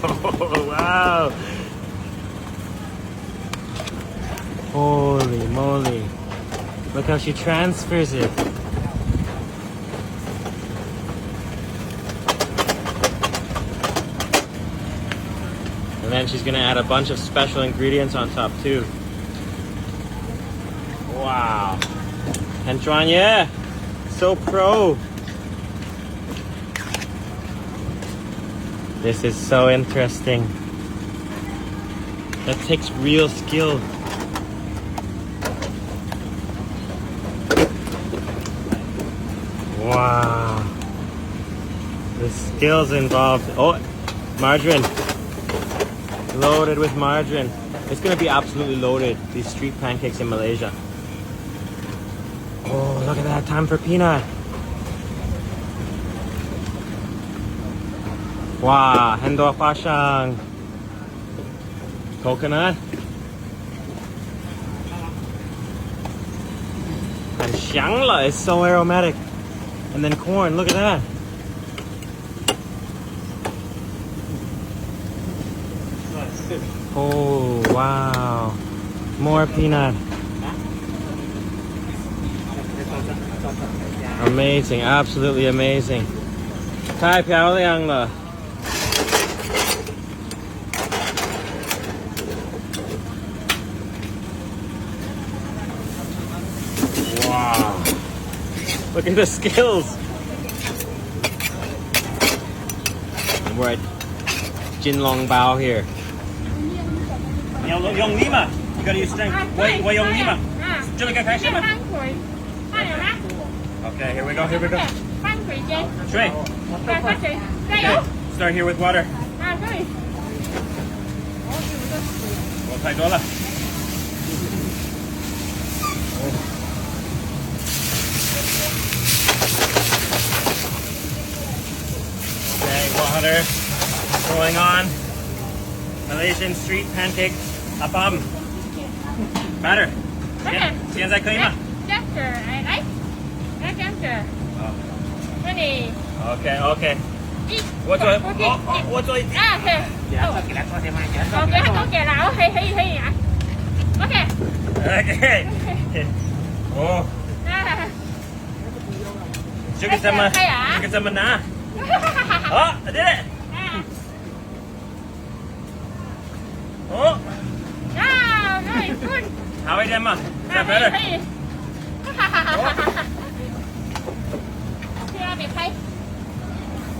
Wow. Holy moly. Look how she transfers it. And then she's gonna add a bunch of special ingredients on top too. Wow. Antoine, yeah. So pro. This is so interesting. That takes real skill. Wow. The skills involved. Oh, margarine. Loaded with margarine. It's gonna be absolutely loaded, these street pancakes in Malaysia. Oh, look at that. Time for peanut. Wow, Hendor Pashang. Coconut. And Xiangla is so aromatic. And then corn, look at that. Oh, wow. More peanut. Amazing, absolutely amazing. Thai piao liang le. Wow. Look at the skills. We're at Jin Long Bao here. Yong Lima. You gotta use strength. Why Yong Lima? Okay, here we go. Shui. Okay. Start here with water. Okay, water going on. Malaysian street pancake appam. Batter. 现在可以吗？ Okay, okay. 我做一点。啊，对。给他做些嘛？给他做给了，可以啊。Okay. Okay. Oh. 这个怎么拿？哦 I did it. Oh. Ah, very good. How are you, Ma? Is that better?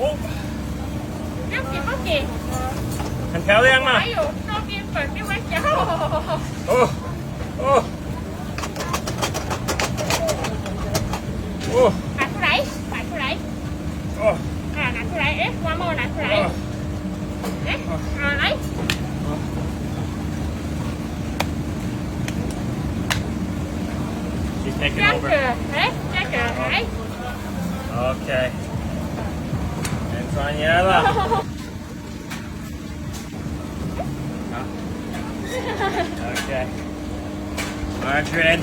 Oh. 很漂亮吗？还有那边粉另外加。哦哦哦！拿出来。哦。拿出来，哎，花帽拿出来。哎，来。She's taking over. Okay. Daniela. Okay. Margarine.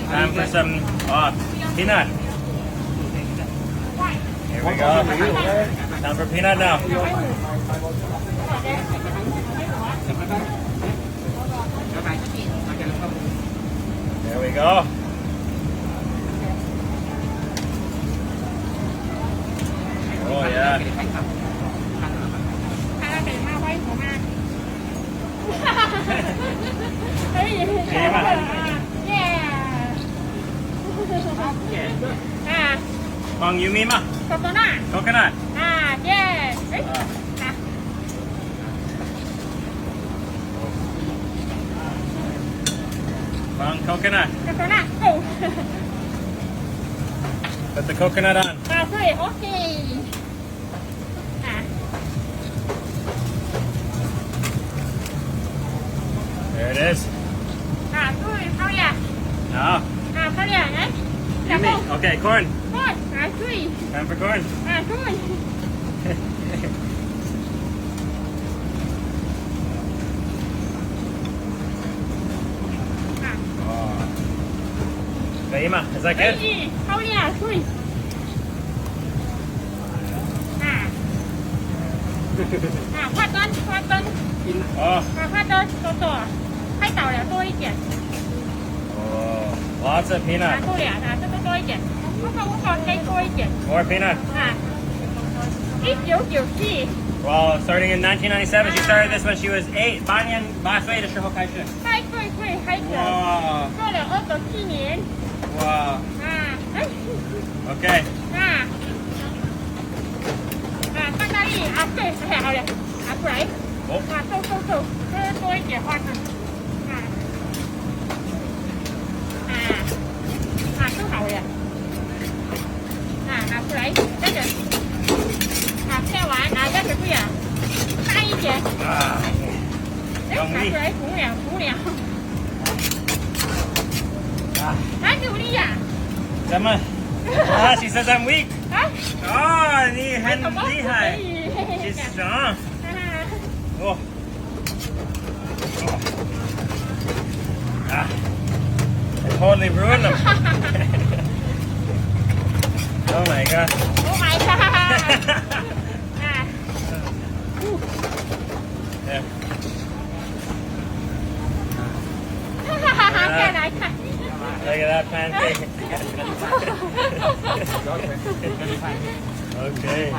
Time for some peanut. Here we go. Time for peanut now. There we go. Oh yeah. Vâng, you mean ma? Coconut. Coconut. Yes. Vâng, coconut. Coconut. Oh. Put the coconut on. Okay. There it is. No. You mean? Okay, corn. Time for corn. 可以吗？ Is that good? 可以，好呀，可以。花灯，花灯。哦。花灯多，太少了，多一点。哦，lots of peanut. 多了，这个多一点，这个再多一点。More peanut. 1994。Well, starting in 1997, she started this when she was 8. 8岁的时候开始。开始。哇。做了27年。哇。OK。放大力对，好了，过来。走，这多一点花生。都好了。拿出来，这个。切完，这个对呀，大一点。拿出来涂了。努力呀。怎么？She says I'm weak. 哦，你很厉害。She's strong. Oh. I totally ruined them. Oh my god. Yeah. Look at that pancake. Okay.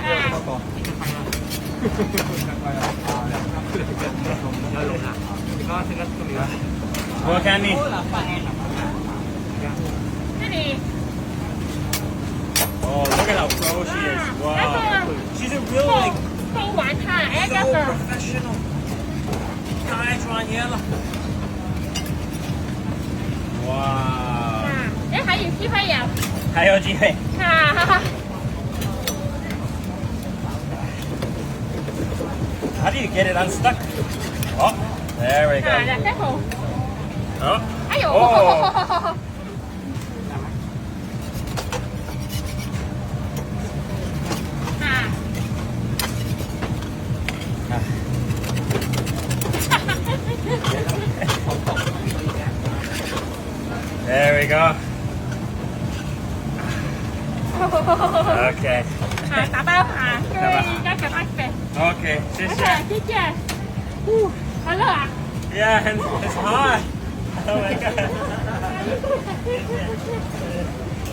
More candy. Oh, look at how pro she is. Wow. She's a real like so professional. 太专业了。哇。还有机会呀。还有机会。How do you get it unstuck? Oh, there we go. Oh. 哎呦。There we go. Okay. 打包加个八倍。Okay, 谢谢。好热啊。Yeah, it's hot. Oh my god.